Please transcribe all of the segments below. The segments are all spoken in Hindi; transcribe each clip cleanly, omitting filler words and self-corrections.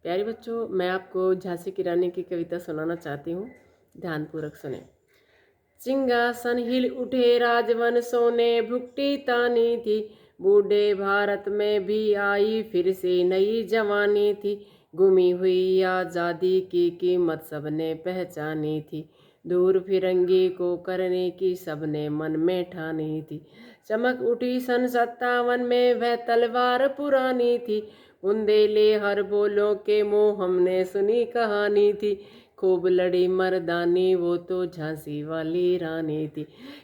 प्यारे बच्चों, मैं आपको झांसी की रानी की कविता सुनाना चाहती हूँ। ध्यानपूर्वक सुने। सिंहासन हिल उठे राजवन सोने भुगटी तानी थी। बूढ़े भारत में भी आई फिर से नई जवानी थी। गुमी हुई आज़ादी की कीमत सबने पहचानी थी। दूर फिरंगी को करने की सबने मन में ठानी थी। चमक उठी सन 57 में वह तलवार पुरानी थी। बुंदेले हर बोलों के मुँह हमने सुनी कहानी थी। खूब लड़ी मर्दानी वो तो झांसी वाली रानी थी।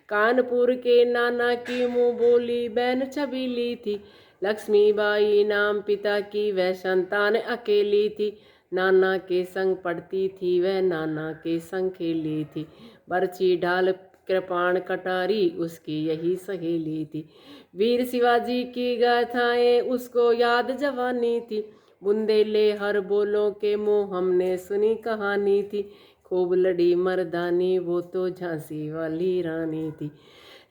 कानपुर के नाना की मुँह बोली बहन छबीली थी। लक्ष्मीबाई नाम पिता की वह संतान अकेली थी। नाना के संग पढ़ती थी वह, नाना के संग खेली थी। बरछी ढाल कृपाण कटारी उसकी यही सहेली थी। वीर शिवाजी की गाथाएं उसको याद जवानी थी। बुंदेले हर बोलों के मुँह हमने सुनी कहानी थी। खूब लड़ी मर्दानी वो तो झांसी वाली रानी थी।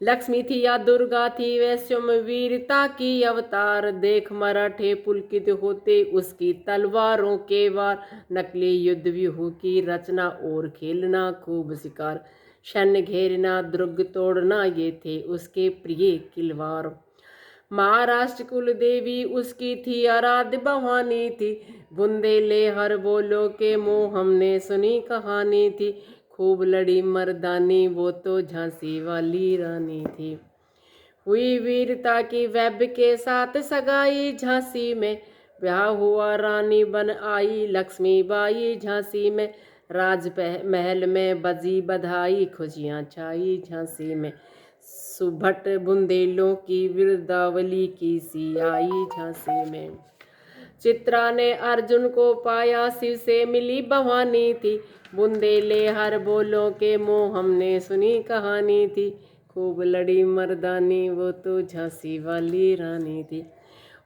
लक्ष्मी थी या दुर्गा थी वह स्वयं वीरता की अवतार। देख मराठे पुलकित होते उसकी तलवारों के वार। नकली युद्ध व्यूह की रचना और खेलना खूब शिकार। सैन्य घेरना दुर्ग तोड़ना ये थे उसके प्रिय किलवार। महाराष्ट्र कुल देवी उसकी थी आराध्य भवानी थी। बुंदेले हर बोलो के मुँह हमने सुनी कहानी थी। खूब लड़ी मर्दानी वो तो झांसी वाली रानी थी। हुई वीरता की वैभ के साथ सगाई झांसी में। ब्याह हुआ रानी बन आई लक्ष्मीबाई झांसी में। राज महल में बजी बधाई खुशियाँ छाई झांसी में। सुभट बुंदेलों की विरदावली की सी आई झांसी में। चित्रा ने अर्जुन को पाया शिव से मिली भवानी थी। बुंदेले हर बोलों के मुँह हमने सुनी कहानी थी। खूब लड़ी मर्दानी वो तो झांसी वाली रानी थी।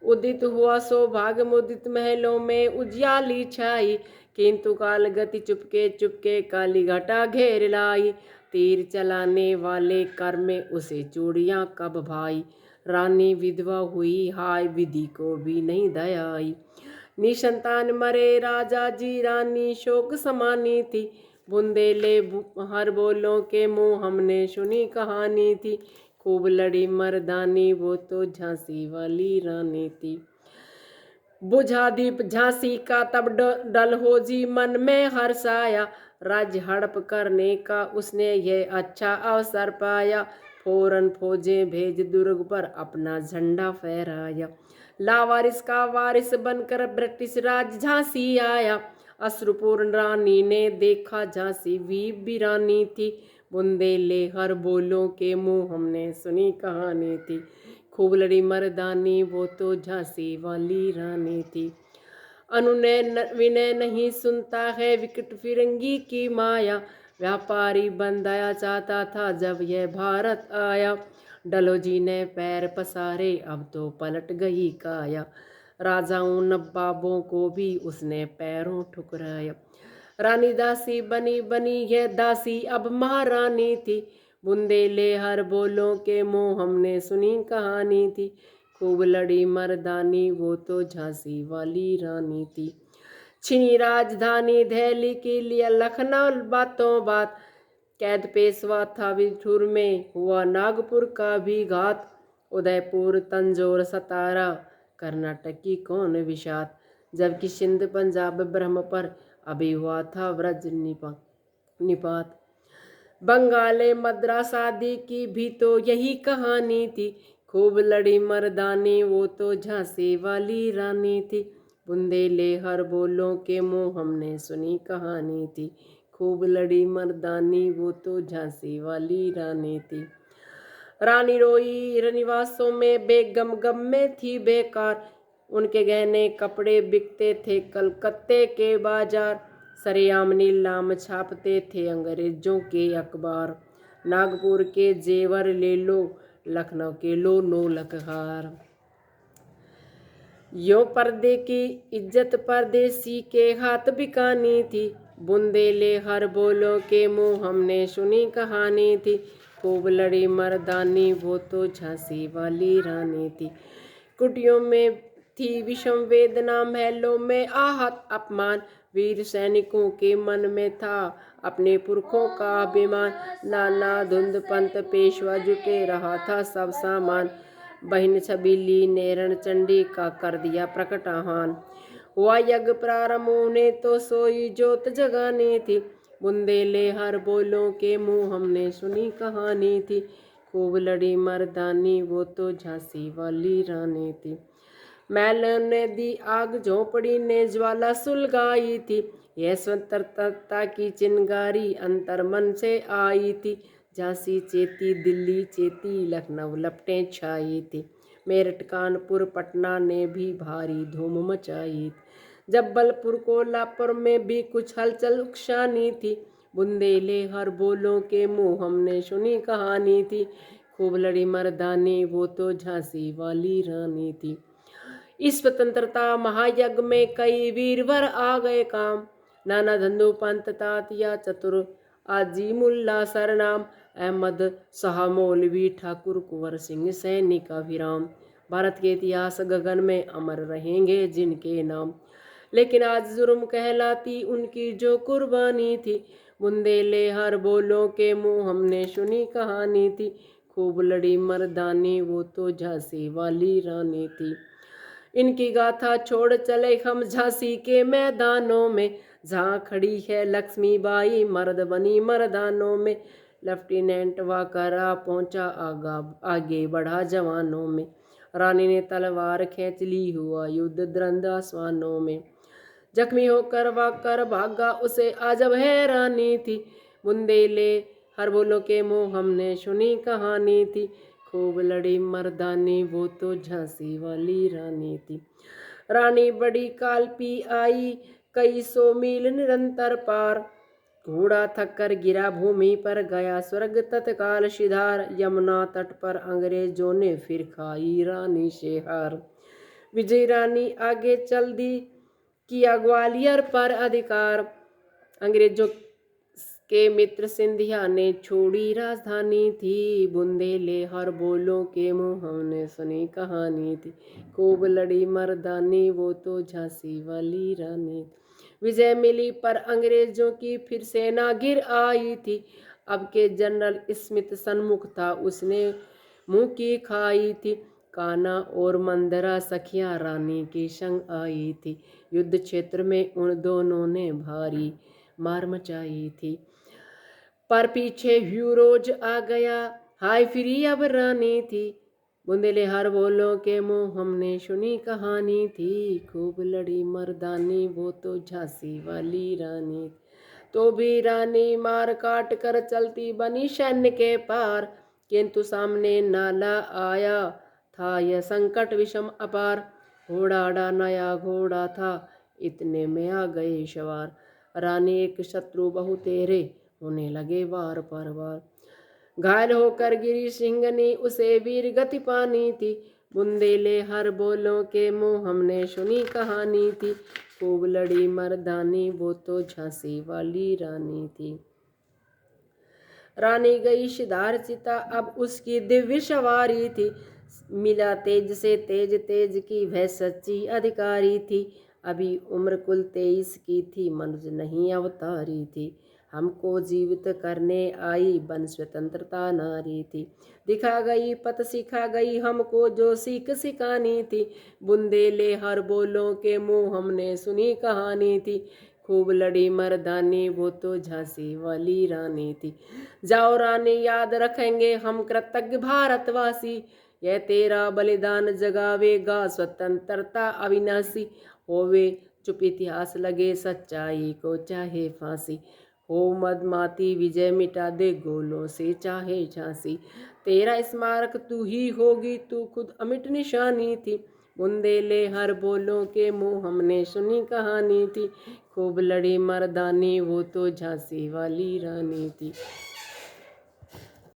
उदित हुआ सौभाग्य मुदित महलों में उजियाली छाई। किंतु काल गति चुपके चुपके काली घटा घेर लाई। तीर चलाने वाले कर में उसे चूड़ियाँ कब भाई। रानी विधवा हुई हाय विधि को भी नहीं दया आई। निसंतान मरे राजा जी रानी शोक समानी थी। बुंदेले हर बोलों के मुँह हमने सुनी कहानी थी। खूब लड़ी मर्दानी वो तो झांसी वाली रानी थी। बुझा दीप झांसी का तब डल हो जी मन में हर्ष आया। राज्य हड़प करने का उसने ये अच्छा अवसर पाया। फौरन फौजें भेज दुर्ग पर अपना झंडा फहराया। लावारिस का वारिस बनकर ब्रिटिश राज झांसी आया। अश्रुपूर्ण रानी ने देखा झांसी वीरानी थी। बुंदेले हर बोलों के मुँह हमने सुनी कहानी थी। खूब लड़ी मर्दानी वो तो झांसी वाली रानी थी। अनुनय विनय नहीं सुनता है विकट फिरंगी की माया। व्यापारी बंदाया चाहता था जब यह भारत आया। डलोजी ने पैर पसारे अब तो पलट गई काया। राजाओं नवाबों को भी उसने पैरों ठुकराया। रानी दासी बनी बनी यह दासी अब महारानी थी। बुंदेले हर बोलों के मुँह हमने सुनी कहानी थी। खूब लड़ी मर्दानी वो तो झांसी वाली रानी थी। छिनी राजधानी दिल्ली के लिए लखनऊ बातों बात। कैद पेशवा था बिठूर में हुआ नागपुर का भी घात। उदयपुर तंजौर सतारा कर्नाटक की कौन विषाद। जबकि सिंध पंजाब ब्रह्म पर अभी हुआ था व्रज निपात। बंगाले मद्रास आदि की भी तो यही कहानी थी। खूब लड़ी मर्दानी वो तो झांसी वाली रानी थी। बुंदेले हर बोलों के मुँह हमने सुनी कहानी थी। खूब लड़ी मर्दानी वो तो झांसी वाली रानी थी। रानी रोई रनिवासों में बेगम गम में थी बेकार। उनके गहने कपड़े बिकते थे कलकत्ते के बाजार। सरेआम नीलाम छापते थे अंग्रेजों के अखबार। नागपुर के जेवर ले लो लखनऊ के लो नौलख हार। यो पर्दे की इज्जत परदेसी के हाथ बिकानी थी। बुंदेले हर बोलों के मुँह हमने सुनी कहानी थी। खूब लड़ी मर्दानी वो तो झांसी वाली रानी थी। कुटियों में थी विषम वेदना, महलों में आहत अपमान, वीर सैनिकों के मन में था अपने पुरखों का अभिमान। नाना धुंध पंथ पेशवा जुटे रहा था सब सामान, बहन छबीली ने रण चंडी का कर दिया प्रकट आह्वान। हुआ यज्ञ प्रारंभ होने तो सोई जोत जगानी थी, बुंदेले हर बोलों के मुंह हमने सुनी कहानी थी। खूब लड़ी मर्दानी वो तो झांसी वाली रानी थी, मैल ने दी आग झोंपड़ी ने ज्वाला सुलगाई थी। यह स्वतंत्रता की चिंगारी अंतर मन से आई थी, झांसी चेती दिल्ली चेती लखनऊ लपटें छाई थी, मेरठ कानपुर पटना ने भी भारी धूम मचाई थी। जबलपुर कोल्हापुर में भी कुछ हलचल उकसानी थी, बुंदेले हर बोलों के मुंह हमने सुनी कहानी थी। खूब लड़ी मर्दानी वो तो झांसी वाली रानी थी। इस स्वतंत्रता महायज्ञ में कई वीरवर आ गए काम, नाना धंधु पंत तातिया चतुर आजी मुल्ला सरनाम, अहमद शाह मौलवी ठाकुर कुंवर सिंह सैनिक अभिराम। भारत के इतिहास गगन में अमर रहेंगे जिनके नाम, लेकिन आज जुर्म कहलाती उनकी जो कुर्बानी थी। बुंदेले हर बोलों के मुंह हमने सुनी कहानी थी, खूब लड़ी मर्दानी वो तो झांसी वाली रानी थी। इनकी गाथा छोड़ चले हम झांसी के मैदानों में, जहाँ खड़ी है लक्ष्मीबाई मर्द बनी मर्दानों में। लेफ्टिनेंट वाकरा पहुंचा आगे बढ़ा जवानों में, रानी ने तलवार खींच ली हुआ युद्ध द्वंद्व आसमानों में। जख्मी होकर वाकर भागा उसे अजब हैरानी थी, बुंदेले हर बोलों के मुंह हमने सुनी कहानी थी। खूब लड़ी मर्दानी वो तो झांसी वाली रानी थी। रानी बड़ी कालपी आई कई सौ मील निरंतर पार, घोड़ा थक कर गिरा भूमि पर गया स्वर्ग तत्काल सिधार। यमुना तट पर अंग्रेजों ने फिर खाई रानी से हार, विजय रानी आगे चल दी किया ग्वालियर पर अधिकार। अंग्रेजों के मित्र सिंधिया ने छोड़ी राजधानी थी, बुंदेले हर बोलों के मुंह हमने सुनी कहानी थी। खूब लड़ी मर्दानी वो तो झांसी वाली रानी। विजय मिली पर अंग्रेजों की फिर सेना गिर आई थी, अब के जनरल स्मिथ सन्मुख था उसने मुंह की खाई थी। कान्हा और मंदरा सखिया रानी के संग आई थी, युद्ध क्षेत्र में उन दोनों ने भारी मार मचाई थी। पर पीछे ह्यूरोज आ गया हाय फिरी अब रानी थी, बुंदेले हर बोलों के मुंह हमने सुनी कहानी थी। खूब लड़ी मर्दानी वो तो झांसी वाली रानी, तो भी रानी मार काट कर चलती बनी सैन्य के पार, किंतु सामने नाला आया था यह संकट विषम अपार। घोड़ा नया घोड़ा था इतने में आ गए सवार, रानी एक शत्रु बहु तेरे होने लगे वार पर वार। घायल होकर गिरी सिंगनी उसे वीर गति पानी थी, बुंदेले हर बोलों के मुंह हमने सुनी कहानी थी। खूब लड़ी मर्दानी वो तो झांसी वाली रानी थी। रानी गई शिदार चिता अब उसकी दिव्य सवारी थी, मिला तेज से तेज तेज की वह सच्ची अधिकारी थी। अभी उम्र कुल 23 की थी मनुज नहीं अवतारी थी, हमको जीवित करने आई बन स्वतंत्रता नारी थी। दिखा गई पथ सिखा गई हमको जो सीख सिखानी थी, बुंदेले हर बोलों के मुंह हमने सुनी कहानी थी। खूब लड़ी मर्दानी वो तो झांसी वाली रानी थी। जाओ रानी याद रखेंगे हम कृतज्ञ भारतवासी, यह तेरा बलिदान जगावेगा स्वतंत्रता अविनाशी। होवे चुप इतिहास लगे सच्चाई को चाहे फांसी, हो मदमाती विजय मिटा दे गोलों से चाहे झांसी। तेरा स्मारक तू ही होगी तू खुद अमिट निशानी थी, बुंदेले हर बोलों के मुंह हमने सुनी कहानी थी। खूब लड़ी मर्दानी वो तो झांसी वाली रानी थी।